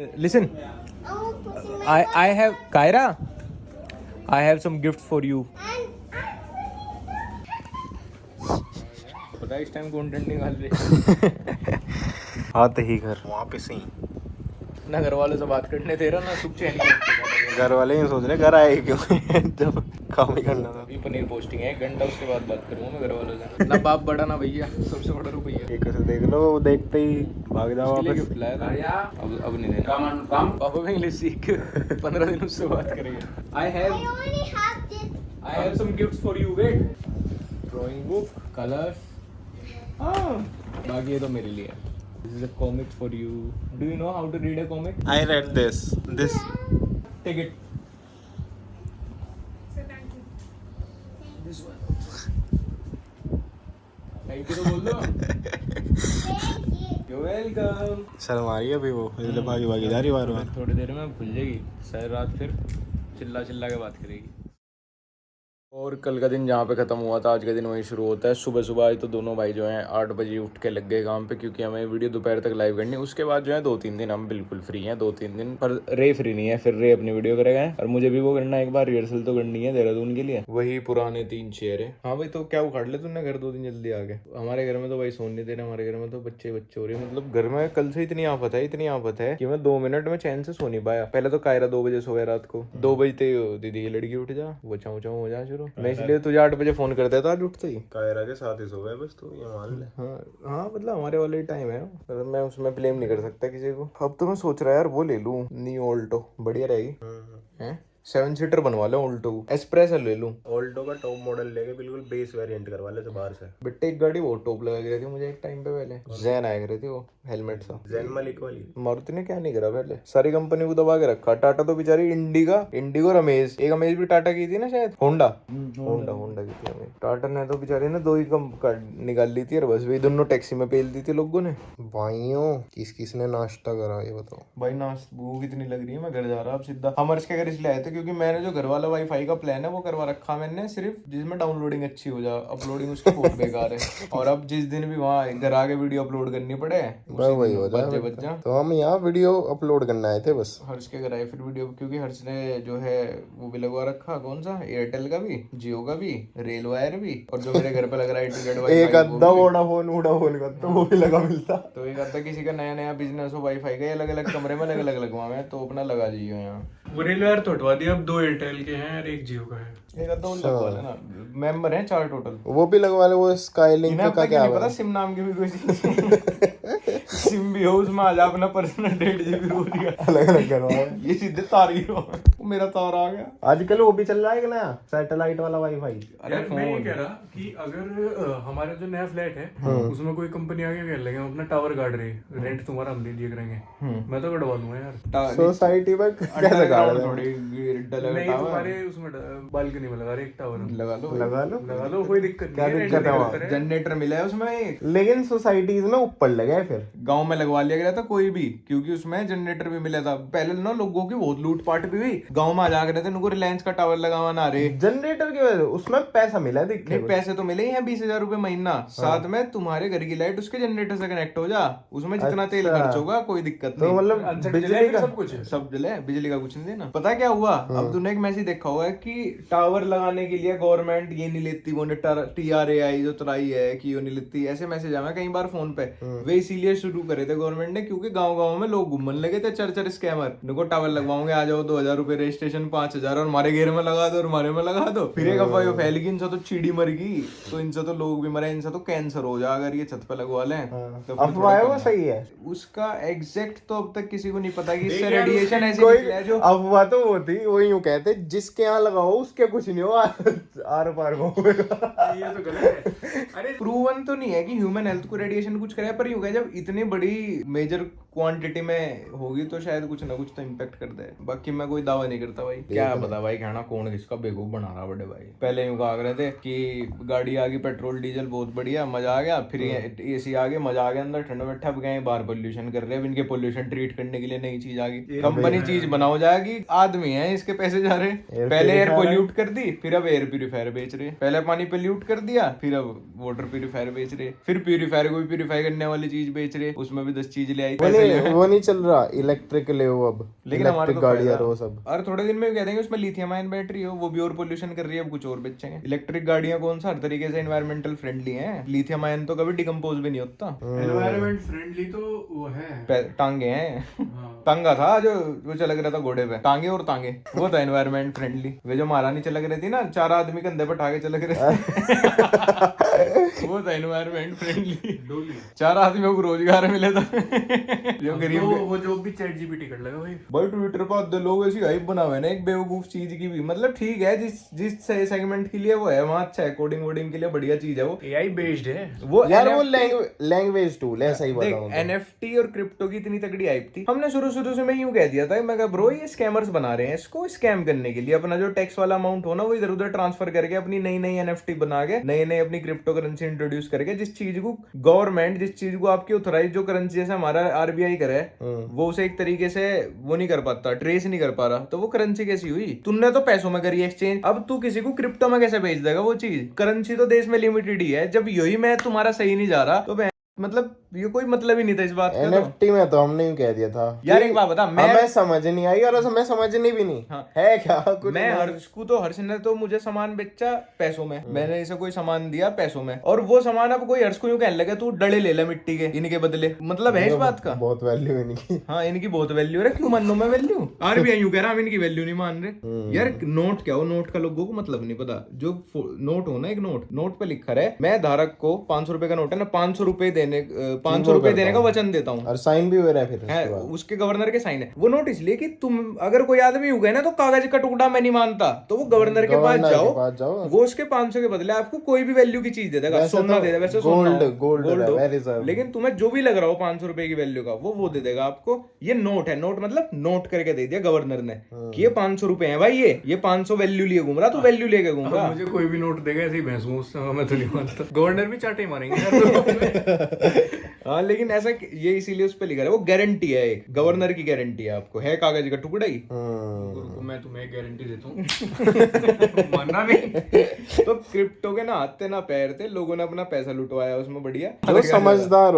Listen, I have Kyra. I have some gifts for you. पता है इस time content निकाल रहे आते ही घर वहाँ पे सही ना घर वालों से बात करने दे रहा ना सुख चैन घर वाले ही सोच रहे घर आए क्यों जब काम ही करना था। अभी पनीर पोस्टिंग है 1 घंटा उसके बाद बात करूंगा मैं घर वालों से। ना बाप बड़ा ना भैया, सबसे बड़ा रुपया। एक से देख लो, वो देखते ही भाग जाओ उसके लिए वापस। गिफ्ट लाया था। अब नहीं देना। पापा भी इंग्लिश सीख के 15 दिन उससे बात करेंगे। I have some gifts for you. Wait. Drawing book, colors. बाकी ये तो मेरे लिए है। This is a comic for you. Do you know how to read a comic? I read this. Take it. This one. Thank you तो बोल दो। You're welcome. शर्म आ रही है अभी वो, इसलिए भागी भागी जा रही बार बार। थोड़ी देर में भूल जाएगी, शायद रात फिर चिल्ला चिल्ला के बात करेगी। और कल का दिन जहाँ पे ख़त्म हुआ था, आज का दिन वहीं शुरू होता है। सुबह सुबह आज तो दोनों भाई जो हैं 8 बजे उठ के लग गए काम पे, क्योंकि हमें वीडियो दोपहर तक लाइव करनी है। उसके बाद जो है 2-3 दिन हम बिल्कुल फ्री हैं। 2-3 दिन पर रे फ्री नहीं है, फिर रे अपनी वीडियो करेगा और मुझे भी वो करना है, एक बार रिहर्सल तो करनी है देहरादून के लिए। वही पुराने 3 चेयर है। हाँ भाई, तो क्या उखाड़ ले तूने घर 2 दिन जल्दी आ गए? हमारे घर में तो भाई सोने नहीं देना, हमारे घर में तो बच्चे हो रहे हैं। मतलब घर में कल से इतनी आफत है कि मैं 2 मिनट में चैन से सो नहीं पाया। पहले तो कायरा 2 बजे सो गया रात को, 2 बजते दीदी की लड़की उठ जा, वो चाऊ चाऊ हो जा शुरू। मैं इसलिए तुझे 8 बजे फोन कर देता आज उठते ही। कायरा के साथ ही सो गए बस, तू ये मान ले। हाँ मतलब हमारे वाले ही टाइम है, मतलब मैं उसमें ब्लेम नहीं कर सकता किसी को। अब तो मैं सोच रहा यार वो ले लूं, न्यू ऑल्टो, बढ़िया रहेगी। हैं 7 सीटर बनवा लो ऑल्टो, एस्प्रेसो ले लूं। ऑल्टो का टॉप मॉडल लेके बिल्कुल बेस वेरिएंट करवा ले बाहर से। बेटे एक गाड़ी वो टॉप लगा के रही थी मुझे एक टाइम पे, पहले जैन आया रही थी वो हेलमेट सा। जैन मलिक वाली मारुति ने क्या नहीं करा, पहले सारी कंपनी को दबा के रखा। टाटा तो बेचारी इंडिगो रमेश, एक अमेज भी टाटा की थी ना शायद, होंडा की थी अमेज। टाटा ने तो बेचारी ने 2 ही निकाल ली थी और बस वही दोनों टैक्सी में पेल दी थी लोगों ने। भाइयों किस ने नाश्ता करा ये बताओ भाई नाश्ता भूख इतनी लग रही है, मैं घर जा रहा अब सीधा। हम अर्श के घर इसलिए आए थे क्योंकि मैंने जो घर वाला वाईफाई का प्लान है वो करवा रखा मैंने, सिर्फ जिसमें डाउनलोडिंग अच्छी हो जाए, अपलोडिंग उसकी बहुत बेकार है। और अब जिस दिन भी वहाँ घर आके वीडियो अपलोड करनी पड़े वही हो बच्चा। तो हम यहाँ वीडियो अपलोड करना आए थे बस। हर्ष के घर आए फिर वीडियो, क्योंकि हर्ष ने जो है वो भी लगवा रखा, कौन सा, एयरटेल का भी, जियो का भी, रेल वायर भी, और जो मेरे घर पे लग रहा है इंटरनेट वाईफाई, एक अद्धा वोडाफोन का तो वो भी लगा मिलता। तो एक अद्धा किसी का नया बिजनेस हो वाईफाई का, अलग अलग कमरे में अलग अलग लगवाए तो अपना लगा जियो यहाँ। वो रेल वायर तो हटवा दिया, अब 2 एयरटेल के हैं और 1 जियो का है। एक अद्धा लगवा लेना, मेंबर हैं 4 टोटल, वो भी लगवा ले। वो स्काईलिंक का क्या पता सिम नाम की भी कोई सिम भी हो उसमें आ जा अपना पर्सनल 1.5 GB रो दिया, अलग अलग करवाए। ये सीधे तार ही रो, मेरा तार आ गया। आजकल वो भी चल रहा है ना सैटेलाइट वाला वाईफाई। यार मैं ये कह रहा कि अगर हमारा जो नया फ्लैट है उसमें कोई कंपनी आगे कर लेंगे, अपना टावर गाड़ रही, रेंट तुम्हारा हम दे दिया करेंगे, मैं तो गड़वा दूंगा यार। सोसाइटी में कैसे गाड़ रहे हो? नहीं तुम्हारे उसमें बालकनी में लगा रहे एक टावर, लगा लो कोई दिक्कत क्या नहीं है, दिक्कत है वहाँ? जनरेटर मिला है उसमें एक, लेकिन सोसाइटीज में ऊपर लगे, फिर गांव में लगवा लिया गया था कोई भी, क्योंकि उसमें जनरेटर भी मिला था। पहले ना लोगों की बहुत लूटपाट भी हुई, गांव में आ जा रहे थे, उनको रिलायंस का टावर लगावाना रहे जनरेटर की वजह, उसमें पैसा मिला है। नहीं पैसे तो मिले ही हैं 20,000 रुपए महीना, साथ में तुम्हारे घर की लाइट उसके जनरेटर से कनेक्ट हो जा, उसमें जितना तेल खर्च होगा कोई दिक्कत नहीं। तो मतलब बिजली का सब कुछ है, सब जले, बिजली का कुछ नहीं देना। पता क्या हुआ, अब तूने एक मैसेज देखा होगा कि टावर लगाने के लिए गवर्नमेंट ये नहीं लेती, वो TRAI जो तराई है कि वो नहीं लेती, ऐसे मैसेज आया कई बार फोन पे। वे इसीलिए शुरू करे थे गवर्नमेंट ने, क्योंकि गांव में लोग घूमने लगे थे, चर स्कैमर, इनको टावर लगवाओगे, आ जाओ 2,000 रुपए रजिस्ट्रेशन, 5,000 और हमारे घेर में लगा दो और हमारे में लगा दो। फिर एक अफवाह फैल गई, इनसे तो चीड़ी मर गई, तो इनसे तो लोग भी मरे, इनसे तो कैंसर हो जाए अगर ये छत पे लगवा लें। तो अफवाह वो सही है, उसका एग्जैक्ट तो अब तक किसी को नहीं पता कि इससे रेडिएशन ऐसे निकला है जो अफवाह तो वो थी, वो यूं कहते जिसके यहाँ लगाओ उसके कुछ नहीं हो, आर पार ये तो गलत है। अरे प्रूवन तो नहीं है कि ह्यूमन हेल्थ को रेडिएशन कुछ करे, पर यूं कहे जब इतनी बड़ी मेजर क्वांटिटी में होगी तो शायद कुछ ना कुछ तो इम्पैक्ट कर दे। बाकी मैं कोई दावा नहीं करता भाई, क्या पता भाई, कहना कौन किसका बेवकूफ बना रहा बड़े भाई। पहले यूं कहा रहे थे कि गाड़ी आ गई, पेट्रोल डीजल बहुत बढ़िया, मजा आ गया, फिर AC आ गए, मजा आ गया, अंदर ठंड में ठप गए, बाहर पोल्यूशन कर रहे हैं। इनके पोल्यूशन ट्रीट करने के लिए नई चीज आ गई, कंपनी चीज बनाओ जाएगी, आदमी है इसके पैसे जा रहे। पहले एयर पोल्यूट कर दी, फिर अब एयर प्यूरिफायर बेच रहे, पहले पानी पोल्यूट कर दिया, फिर अब वाटर प्यूरिफायर बेच रहे, फिर प्यूरिफायर को भी प्यूरिफाई करने वाली चीज बेच रहे, उसमें भी 10 चीज ले आई। नहीं वो नहीं चल रहा, इलेक्ट्रिक ले वो अब, लेकिन हमारे इलेक्ट्रिक को गाड़ी फायदा। और वो सब। और थोड़े दिन में कह देंगे उसमें लिथियम आयन बैटरी हो, वो भी और पोल्यूशन कर रही है, अब कुछ और बेचेंगे। इलेक्ट्रिक गाड़ियां कौन सा हर तरीके से एनवायरमेंटल फ्रेंडली हैं, लिथियम आयन तो कभी डिकम्पोज भी नहीं होता। एनवायरमेंट फ्रेंडली तो वो है। टांगे हैं हाँ। टांगा था जो वो चलक रहा था घोड़े पे, टांगे और टांगे, वो था एनवायरमेंट फ्रेंडली। वे जो महारानी चलक रही थी ना, 4 आदमी कंधे पर ठाके चलक रहे थे वो था एनवायरमेंट फ्रेंडली। डोली 4 आदमियों को रोजगार मिले था जो गरीब तो वो जो भी चैट जीपीटी कर लगा भाई। भाई ट्विटर पर आधे लोग ऐसी हाइप बना हुए ना एक बेवकूफ चीज की भी, मतलब ठीक है जिस सेगमेंट के लिए वो है वहाँ अच्छा है, कोडिंग वोडिंग के लिए बढ़िया चीज है वो, एआई बेस्ड है वो यार वो लैंग्वेज टूल है, सही देख बताऊं तो। एनएफटी और क्रिप्टो की इतनी तगड़ी हाइप थी, हमने शुरू से मैं यूं कह दिया था, मैं कहा ब्रो ये स्कैमर्स बना रहे हैं, इसको स्कैम करने के लिए अपना जो टैक्स वाला अमाउंट हो ना वो इधर उधर ट्रांसफर करके अपनी नई नई एनएफटी बना के नई नई अपनी क्रिप्टो करेंसी इंट्रोड्यूस करके, जिस चीज को गवर्नमेंट, जिस चीज को आपकी ऑथराइज जो करेंसी जैसे हमारा आरबीआई करे वो उसे एक तरीके से वो नहीं कर पाता, ट्रेस नहीं कर पा रहा, तो वो करेंसी कैसी हुई? तुमने तो पैसों में करी एक्सचेंज, अब तू किसी को क्रिप्टो में कैसे भेज देगा वो चीज? करेंसी तो देश में लिमिटेड ही है, जब यही मैं तुम्हारा सही नहीं जा रहा तो मतलब ये कोई मतलब ही नहीं था इस बात का। एनएफटी में तो हमने यूं कह दिया था यार एक बात बता, हमें समझ नहीं आई और हमें समझनी भी नहीं। हाँ। है क्या कुछ मैं हर्ष को तो हर्ष ने तो मुझे सामान बेचा पैसों में, मैंने इसे कोई सामान दिया पैसों में, और वो सामान अब कोई हर्ष को यूं कहने लगा तू डले ले ले मिट्टी के इनके बदले, मतलब है इस बात का? बहुत वैल्यू है इनकी। हाँ इनकी बहुत वैल्यू है, क्यों मानो मैं वैल्यू? आरबीआई यूं कह रहा हम इनकी वैल्यू नहीं मान रहे। यार नोट क्या हो, नोट का लोगों को मतलब नहीं पता। जो नोट हो ना, एक नोट पे लिखा है मैं धारक को 500 रुपए का नोट है ना, 500 रुपए देने का वचन देता हूँ, और साइन भी हो रहा है फिर है उसके गवर्नर के साइन है। वो नोट इसलिए कि तुम अगर कोई आदमी हो गए ना तो कागज का टुकड़ा मैं नहीं मानता, तो वो गवर्नर के पास जाओ, वो उसके 500 के बदले आपको कोई भी वैल्यू की चीज दे देगा, सोना दे देगा, वैसे गोल्ड, लेकिन तुम्हें जो भी लग रहा हो 500 रुपए की वैल्यू का वो दे देगा आपको। ये नोट है, नोट मतलब नोट करके दे दिया गवर्नर ने कि ये 500 रुपए है भाई, ये 500 वैल्यू लिए घूम रहा, तू वैल्यू लेके घूम रहा। मुझे कोई भी नोट देगा ऐसे ही भैंस मैं तो नहीं मानता, गवर्नर भी चाटे मारेंगे हाँ लेकिन ऐसा ये इसीलिए उस पे लिखा है, वो गारंटी है, एक गवर्नर की गारंटी है, आपको है कागज का टुकड़ा ही। मैं तुम्हें गारंटी देता हूँ मानना नहीं। तो क्रिप्टो के ना हाथ थे ना पैर थे, लोगों ने अपना पैसा लुटवाया उसमें बढ़िया। जो समझदार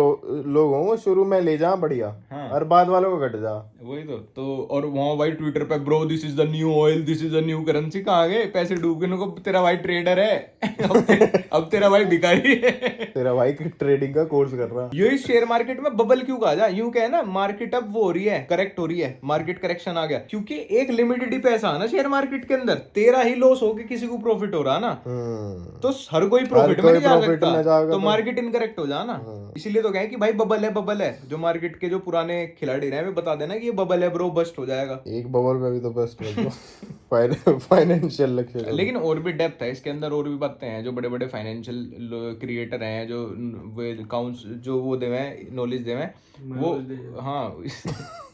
लोग हो शुरू में ले जा बढ़िया, और बाद वालों को कट जा। वही तो और वहाँ भाई ट्विटर पे bro this is the new oil, this is the new currency, कहाँ गए पैसे डूब गए? को तेरा भाई ट्रेडर है अब तेरा भाई भिखारी है, तेरा भाई ट्रेडिंग का कोर्स कर रहा। यही शेयर मार्केट में बबल क्यों कहा जा, यूं कहे ना मार्केट अब वो हो रही है, करेक्ट हो रही है, मार्केट करेक्शन आ गया, क्योंकि एक लिमिटेड ही पैसा है ना शेयर मार्केट के अंदर, तेरा ही लॉस हो के किसी को प्रॉफिट हो रहा ना, तो हर कोई प्रॉफिट में नहीं जा सकता, तो मार्केट इनकरेक्ट हो जाना। इसीलिए तो कहें कि भाई बबल है, जो मार्केट के जो पुराने खिलाड़ी रहे वे बता देना कि ये बबल है ब्रो, बस्ट हो जाएगा। एक बबल में भी तो बस्ट हो फाइनेंशियल लक्ष्य। लेकिन और भी डेप्थ है इसके अंदर, और भी बातें हैं, जो बड़े बड़े फाइनेंशियल क्रिएटर हैं, जो अकाउंट्स जो वो देवे नॉलेज देवे वो, हाँ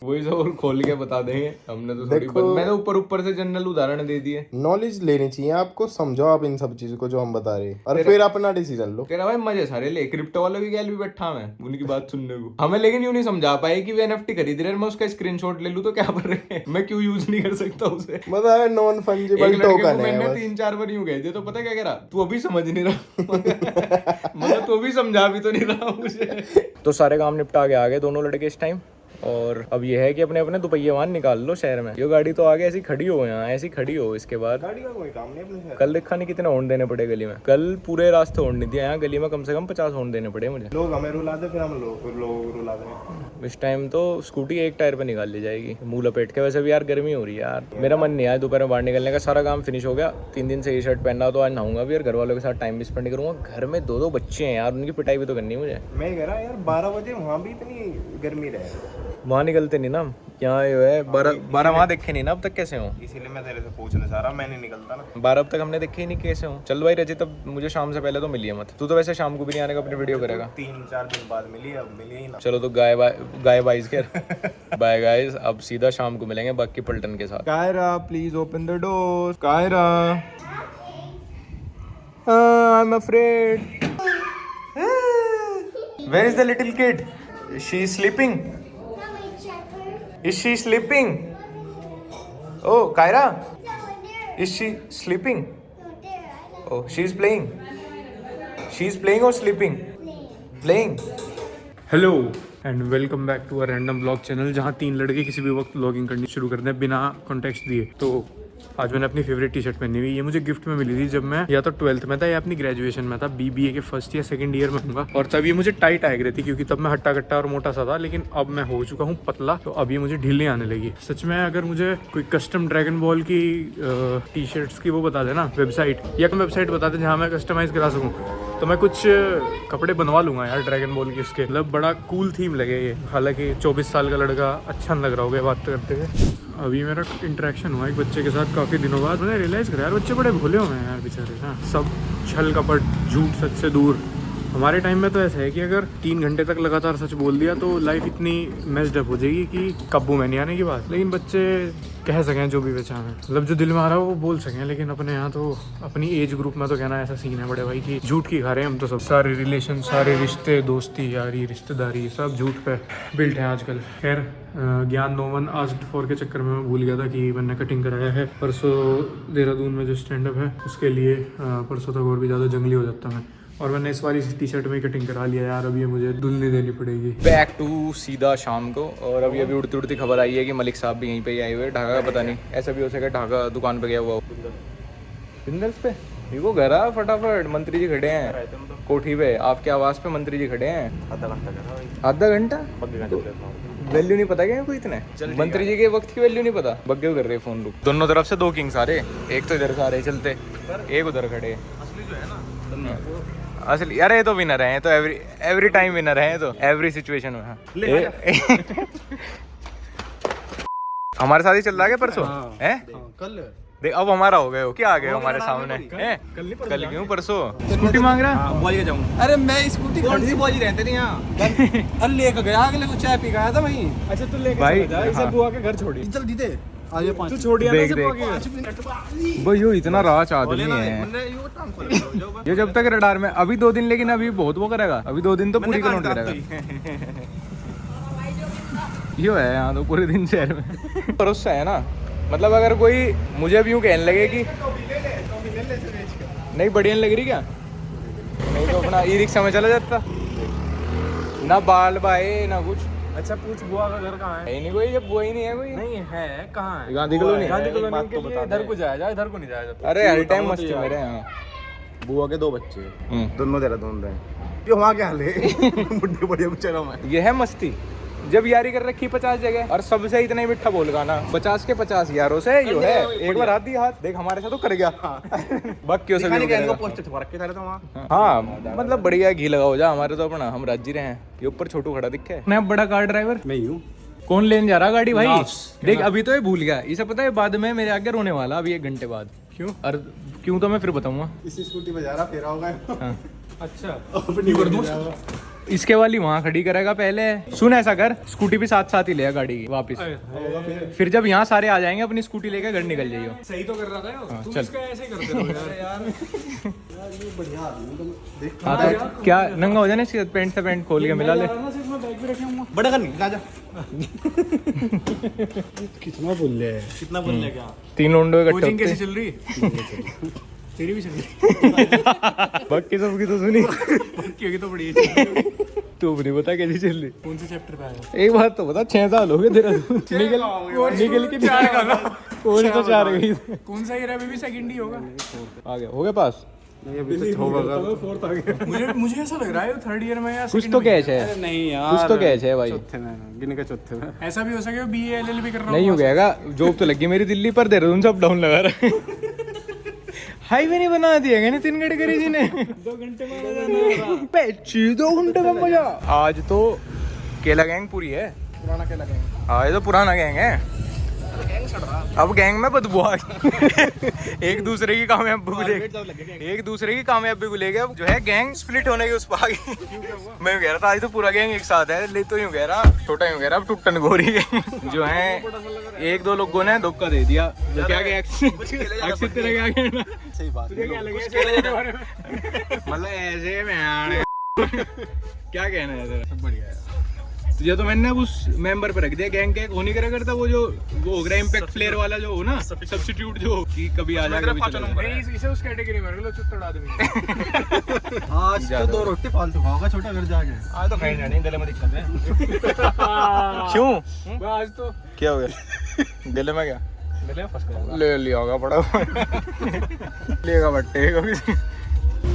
वही सब और खोल के बता देंगे। हमने तो थोड़ी मैंने ऊपर से जनरल उदाहरण दे दिए। नॉलेज लेनी चाहिए आपको, समझो आप इन सब चीजों को जो हम बता रहे हैं, और फिर अपना डिसीजन लो। तेरा भाई मजे सारे ले, क्रिप्टो वालों की गैल भी बैठा मैं उनकी बात सुनने को, हमें लेकिन यूं नहीं समझा पाए कि वे एनएफटी खरीद रहे हैं, मैं उसका स्क्रीनशॉट ले लूं तो क्या कर रहे हैं, मैं क्यों यूज नहीं कर सकता उसे? मतलब नॉन फंजिबल टोकन है। मैंने 3-4 बार यूं कह दिया तो पता क्या कह रहा, तू अभी समझ नहीं रहा मतलब तू अभी समझा भी तो नहीं रहा मुझे। तो सारे काम निपटा के आ गए दोनों लड़के इस टाइम, और अब ये है कि अपने अपने दुपहिया वाहन निकाल लो शहर में। ये गाड़ी तो आगे ऐसी खड़ी हो, यहाँ ऐसी खड़ी हो, इसके बाद गाड़ी का कोई काम नहीं अपने शहर। कल देखा नहीं कितने हॉर्न देने पड़े गली में, कल पूरे रास्ते हॉर्न नहीं दिया, यहाँ गली में कम से कम 50 हॉर्न देने पड़े मुझे। लोग हमें रुला दे, फिर हम लोग रुला दें। इस टाइम तो स्कूटी एक टायर पे निकाल ली जाएगी मुंह लपेट के। वैसे भी यार गर्मी हो रही है यार, मेरा मन नहीं आया दोपहर में बाहर निकलने का, सारा काम फिनिश हो गया, 3 दिन से ये शर्ट पहन रहा, तो आज नहाऊंगा भी और घर वालों के साथ टाइम भी स्पेंड करूंगा। घर में 2 बच्चे हैं यार, उनकी पिटाई भी तो करनी है मुझे। मैं कह रहा यार 12 बजे वहाँ भी इतनी गर्मी रहे, वहाँ निकलते नहीं ना, यहाँ जो है 12 वहाँ देखे नहीं ना अब तक कैसे हो, इसीलिए मैं तेरे से पूछने जा रहा, मैं नहीं निकलता ना। 12 अब तक हमने देखे ही नहीं कैसे हो। चल भाई रजित, अब मुझे शाम से पहले तो मिलिए मत, तू तो वैसे शाम को भी नहीं आने का, अपनी वीडियो करेगा। 3-4 दिन बाद मिली, अब मिली ही ना। चलो तो गाय बाइज के बाय गाइस, अब सीधा शाम को मिलेंगे बाकी पलटन के साथ। Kiara please open the door, Kiara I am afraid. Where is the little kid? She is sleeping? Is she sleeping? Oh, Kyra? Is she sleeping? Oh, she's playing. She's playing or sleeping? Playing. Hello. And welcome back to a random blog channel, जहाँ 3 लड़के किसी भी वक्त blogging करनी शुरू करते हैं बिना कॉन्टेक्स्ट दिए। तो आज मैंने अपनी फेवरेट टी शर्ट पहनी हुई, ये मुझे गिफ्ट में मिली थी जब मैं या तो 12th में था या अपनी ग्रेजुएशन में था, BBA के फर्स्ट या सेकंड ईयर में हूँगा। और तब ये मुझे टाइट आएग रही थी क्योंकि तब मैं हट्टा कट्टा और मोटा सा था, लेकिन अब मैं हो चुका हूँ पतला, तो अब ये मुझे ढीली आने लगी। सच में अगर मुझे कोई कस्टम ड्रैगन बॉल की टी शर्ट्स की वो बता देना वेबसाइट, या कोई वेबसाइट बता दे जहाँ मैं कस्टमाइज़ करा सकूँ, तो मैं कुछ कपड़े बनवा लूँगा यार ड्रैगन बॉल के। इसके मतलब बड़ा कूल थीम लगे ये, हालांकि 24 साल का लड़का अच्छा नहीं लग रहा होगा बात करते हुए। अभी मेरा इंटरेक्शन हुआ एक बच्चे के साथ काफ़ी दिनों बाद, मैंने रियलाइज़ करा यार बच्चे बड़े भोले हुए हैं यार बेचारे ना, सब छल कपट झूठ सच से दूर। हमारे टाइम में तो ऐसा है कि अगर 3 घंटे तक लगातार सच बोल दिया तो लाइफ इतनी मेस्ड अप हो जाएगी कि काबू में नहीं आने की बात। लेकिन बच्चे कह सकें जो भी बचा है, मतलब जो दिल में आ रहा है वो बोल सकें, लेकिन अपने यहाँ तो अपनी एज ग्रुप में तो कहना ऐसा सीन है बड़े भाई कि झूठ की खा रहे हैं हम तो सब। सारे रिलेशन, सारे रिश्ते, दोस्ती यारी, रिश्तेदारी सब झूठ पे बिल्ट है आजकल। खैर ज्ञान नो वन आस्क्ड फॉर के चक्कर में मैं भूल गया था कि मैंने कटिंग कराया है परसों देहरादून में जो स्टैंड अप है उसके लिए। परसों तक और भी ज़्यादा जंगली हो जाता मैं, और मैंने इस वाली टी शर्ट में कटिंग करा लिया यार। अभी मुझे दुल्हनी देनी पड़ेगी। बैक टू सीधा शाम को, और अभी उड़ती उड़ती खबर आई है कि मलिक साहब भी यहीं पे ही आए हुए। ढाका का पता नहीं, ऐसा भी हो सके ढाका दुकान पे गया हुआ बिंदल्स पे। ये वो घर आ फटाफट, मंत्री जी खड़े हैं कोठी पे, आपके आवास पे मंत्री जी खड़े हैं। आधा घंटा वैल्यू नहीं पता क्या कोई इतने मंत्री जी के वक्त की वैल्यू नहीं पता। बग्गे कर रहे फोन, रुक। दोनों तरफ से 2 किंग सारे, एक तो इधर से आ रहे चलते, एक उधर खड़े। असली अरे ये तो विनर है, तो एवरी टाइम विनर है, तो एवरी सिचुएशन में। हमारे साथ ही चल रहा है परसों है कल देख, अब हमारा हो गए हो क्या, आ गए हमारे सामने हैं। कल क्यों परसों स्कूटी मांग रहा है? बॉल के जाऊँ। अरे मैं स्कूटी कौन सी बॉल ही रहते नहीं यहाँ। अरे लेकर गया अगले को चाय पी गया था वहीं। अच्छा तू लेके भाई, चला जा, इसे हाँ। बुआ के घर छोड़ी। जल्दी दे आगे 5 तू छोड़िया ना देख, इसे देख। बुआ के घर। भाई यो इतना राच आदमी है ये, जब तक रडार में अभी 2 दिन, लेकिन अभी बहुत वो करेगा, अभी 2 दिन तो पूरी काउंट करेगा। यो है यहाँ तो पूरे दिन शहर में भरोसा है ना। मतलब अगर कोई मुझे भी यूँ कहने लगे कि नहीं बढ़िया नहीं लग रही क्या, नहीं तो अपना ई-रिक्शा में चला जाता, ना बाल बाए ना कुछ। अच्छा पूछ बुआ का घर कहाँ है? है नहीं कोई, जब वो ही नहीं है कोई। नहीं है, कहाँ है? गांधी कॉलोनी। गांधी कॉलोनी बात के तो लिए बता इधर दे। को जाया जाए, इधर को नहीं जाया जाता। अरे हर टाइम मस्ती मेरे यहाँ। बुआ के 2 बच्चे, दोनों देहरादून रहे। ये वहाँ क्या हाल है? बुढ़े बढ़िया बेचारा मैं। ये है मस्ती, जब यारी कर रखी 50 जगह, और सबसे इतना ही मिठा बोल गाना 50 के 50 यारों से यो है। एक बार हाथ दिया, हाथ देख हमारे साथ तो कर गया। बक क्यों से भी हो गया। पोस्टर छपा रखे थे वहाँ। हाँ मतलब बढ़िया घी लगा हो जा, हमारे तो अपना हम राज्य रहे हैं। ये ऊपर छोटू खड़ा दिखे। मैं बड़ा कार ड्राइवर मैं ही हूँ। कौन लेने जा रहा गाड़ी भाई? देख अभी तो ये भूल गया, इसे पता है बाद में मेरे आगे रोने वाला अभी 1 घंटे बाद। क्यों? और क्यों तो मैं फिर बताऊंगा। इसी स्कूटी पे जा रहा, फेरा होगा। हाँ। अच्छा अपनी कर दूँ। इसके वाली वहाँ खड़ी करेगा पहले। सुन ऐसा कर, स्कूटी भी साथ साथ ही ले गाड़ी की वापस। फिर जब यहाँ सारे आ जाएंगे अपनी स्कूटी लेकर घर निकल जाइयो। सही तो कर रहा था यार। तुम चल। इसका ऐसे ही करते रहो यार। ये बढ़िया आदमी तुम देख। हाँ तो क्या नंगा हो जाने, पैंट से पैंट खोल के मिला ले। सिर्फ मैं बैग भी रखे हूँ। बड़ा कर नहीं राजा। कितना बोल ले कितना बोल ले क्या 3 लोंडो इकट्ठे कोचिंग कैसी होते चल रही? तेरी भी चल रही? बाकी सबकी तो सुनी क्योंकि तो बढ़िया चल रही है। तू भी नहीं पता कैसी चल रही। कौन से चैप्टर पे आया? एक बात तो बता, 6 साल हो गए तेरा निकल के 4 का कौन सा 4 गई कौन सा ईयर है? अभी भी सेकंड ही होगा। आ गया, हो गया पास। फोर्थ आ गया। मुझे ऐसा लग रहा है 3rd ईयर में या कुछ second तो में। कैच है, नहीं यार कुछ तो कैच है भाई। चौथे में गिने का चौथे में ऐसा भी हो सके BA LLB कर रहा नहीं हो गएगा। जॉब तो लगी मेरी दिल्ली पर, देहरादून से अप डाउन लगा रहा है। हाईवे नहीं बना दिया गया 3 गडकरी जी ने। 2 घंटे में 2 घंटे का मजा। आज तो केला गैंग पूरी है। पुराना क्या लगेगा? हाँ ये तो पुराना गैंग है। अब गैंग में बदबू आ गई। एक दूसरे की कामयाबी को लेके अब जो है गैंग स्प्लिट होने की उस पर आ गई। मैं यूँ कह रहा था आज तो पूरा गैंग एक साथ है, ले तो यूँ कह रहा छोटा यूँ कह रहा अब टुट्टन गोरी जो है 1-2 लोगों ने धोखा दे दिया। जो क्या एक्सिट तेरा क्या कहना? सही बात है। मतलब ऐसे में क्या कहना है तेरा? बढ़िया है। ये तो मैंने उस मेंबर पे रख दिया गैंग के, वो नहीं करा करता वो जो वो हो गया इम्पैक्ट प्लेयर वाला जो हो ना सब्स्टिट्यूट जो कि कभी आ जाएगा कभी चला जाएगा। इसे उस कैटेगरी में रख लो, चुत्तड़ आदमी। आज तो 2 रोटी फालतू खाओगा छोटा घर जाके। आज तो खाई जानी, गले में दिक्कत है। क्यों? आज तो क्या हो गया गले में? क्या गले में फंस गया। ले लिया होगा पड़ा लेगा बट्टे कभी।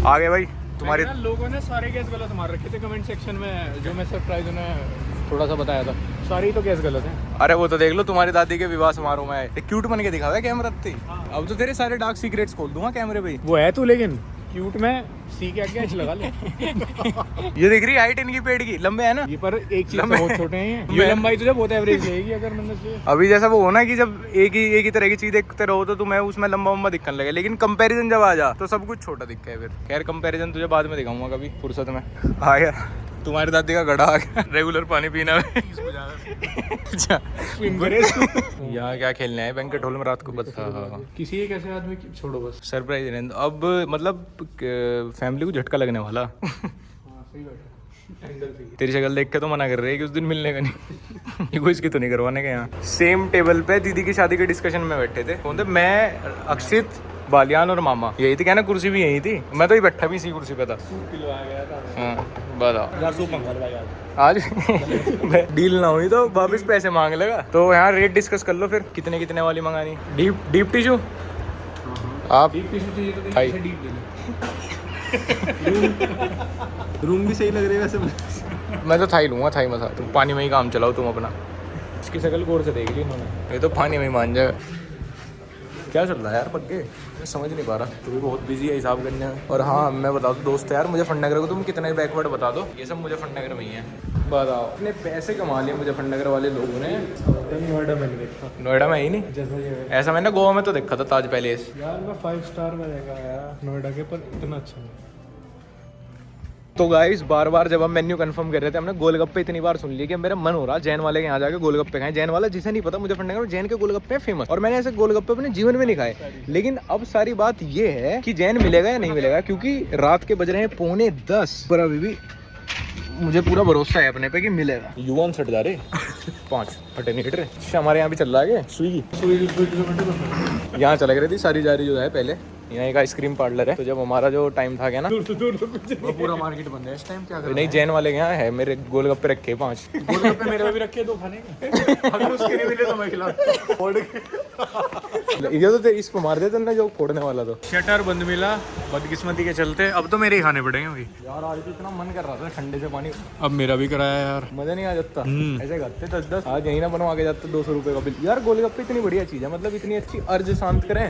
आगे भाई तुम्हारी लोगों ने सारे गैस गलत मार रखे थे कमेंट सेक्शन में, जो मैं सरप्राइज उन्हें थोड़ा सा बताया था, सारे ही तो गैस गलत हैं। अरे वो तो देख लो, तुम्हारी दादी के विवाह समारोह में एक क्यूट बन के दिखा हुआ है कैमरा थी। अब तो तेरे सारे डार्क सीक्रेट्स खोल दूंगा कैमरे पे। वो है तू, लेकिन क्यूट में सी के आगे एच लगा ले। ये दिख रही हाइट इनकी पेड़ की, लंबे है ना ये पर एक चीज बहुत छोटे हैं, ये लंबाई तुझे बहुत एवरेज रहेगी अगर मतलब से। अभी जैसा वो हो ना कि जब एक ही तरह की चीज देखते रहो तो तुम्हें उसमें लंबा लंबा दिखने लगे, लेकिन कंपैरिजन जब आ जा तो सब कुछ छोटा दिखता है। फिर खैर कंपैरिजन तुझे बाद में दिखाऊंगा कभी फुर्सत में। आ गया तुम्हारी दादी का गड़ा आ गया रेगुलर पानी पीना में। अच्छा यहाँ क्या खेलने आए बैंकेट हॉल में रात को बता। किसी एक ऐसे आदमी की छोड़ो बस। सरप्राइज नहीं अब मतलब फैमिली को झटका लगने वाला। सही बात है। तेरी शक्ल देख के तो मना कर रही है कि उस दिन मिलने का नहीं। कोई इसकी तो नहीं करवाने का। यहाँ सेम टेबल पे दीदी की शादी के डिस्कशन में बैठे थे, कौन थे? मैं, अक्षित, बालियान और मामा। यही थी, कहना कुर्सी भी यही थी, मैं तो ही बैठा भी इसी कुर्सी पे था। हाँ बताओ यार सूप मंगा भाई आज डील ना हुई तो वापस पैसे मांग लेगा। तो यहाँ रेट डिस्कस कर लो फिर, कितने कितने वाली मंगानी। डीप टिश्यू आप थाई रूम भी सही लग रही है वैसे। मैं तो थाई लूंगा, थाई मसाला। तुम पानी में ही काम चलाओ तुम अपना। इसकी शक्ल गौर से देख ली उन्होंने। ये तो पानी में ही मान जाएगा। क्या चल रहा है यार पक्के, मैं समझ नहीं पा रहा। तू भी बहुत बिजी है हिसाब करने में। और हाँ मैं बता दूँ दोस्त यार, मुजफ्फरनगर को तुम कितने बैकवर्ड बता दो, ये सब मुजफ्फरनगर में ही है। बताओ इतने पैसे कमा लिए मुजफ्फरनगर वाले लोगों ने। नोएडा में नहीं देखा, नोएडा में ही नहीं, जैसा ये ऐसा मैंने गोवा में तो देखा था ताज पैलेस। यार मैं 5 स्टार में देखा यार नोएडा के, पर इतना अच्छा नहीं। तो गाइस बार बार जब हम मेन्यू कंफर्म कर रहे थे, हमने गोलगप्पे इतनी बार सुन लिए कि मेरा मन हो रहा जैन वाले के यहाँ जाके गोलगप्पे खाएं। जैन वाला जिसे नहीं पता, मुजफ्फरनगर में जैन के गोलगप्पे फेमस, और मैंने ऐसे गोलगप्पे अपने जीवन में नहीं खाए। लेकिन अब सारी बात ये है कि जैन मिलेगा या नहीं मिलेगा, क्योंकि रात के बज रहे हैं 9:45 पर अभी भी मुझे पूरा भरोसा है अपने पे कि मिलेगा। युवान सट जा रहे 5 फटे नहीं हट रहे। अच्छा हमारे यहाँ भी चल रहा है स्विगी, यहाँ चला रही थी सारी जा रही जो है पहले। यहाँ एक आइसक्रीम पार्लर है, तो जब हमारा जो टाइम था क्या ना, वो पूरा मार्केट बंद है इस टाइम। क्या नहीं जैन वाले के यहाँ है, मेरे गोलगप्पे रखे 5 गोलगप्पे मेरे भी रखे 2 खाने के। अगर उसके नहीं मिले तो मैं खिला। ये तो इस पर मार देते ना जो फोड़ने वाला। तो शटर बंद मिला बदकिस्मती के चलते, अब तो मेरे ही खाने पड़ेंगे भाई। यार आज तो इतना मन कर रहा था ठंडे से पानी, अब मेरा भी कराया यार, मजा नहीं आ जाता। ऐसे करते 10-10 आज यहीं ना बनवा के जाते 200 रुपए का बिल। यार गोलगप्पे इतनी बढ़िया चीज है, मतलब इतनी अच्छी अर्ज शांत करें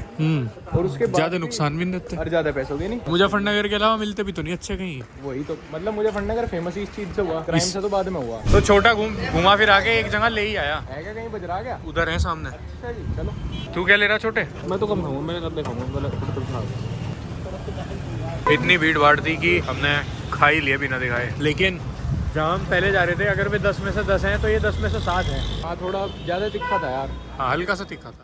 और उसके बाद ज्यादा नुकसान भी नहीं देते। और ज्यादा पैसों के नहीं। मुजफ्फरनगर के अलावा मिलते भी तो नहीं अच्छे कहीं। वही तो मतलब मुजफ्फरनगर फेमस ही इस चीज से हुआ, क्राइम से तो बाद में हुआ। तो छोटा घुमा फिर आके एक जगह ले ही आया है क्या कहीं बज रहा क्या? उधर है सामने। अच्छा जी चलो। तू क्या ले रहा छोटे? मैं तो कम खाऊंगा, मैंने कब खाऊंगा। इतनी भीड़ भाड़ थी कि हमने खा ही लिया बिना दिखाए, लेकिन जहाँ हम पहले जा रहे थे अगर वे 10 में से 10 हैं तो ये 10 में से 7 हैं। हाँ थोड़ा ज्यादा दिक्कत है यार। हाँ हल्का सा तीखा था।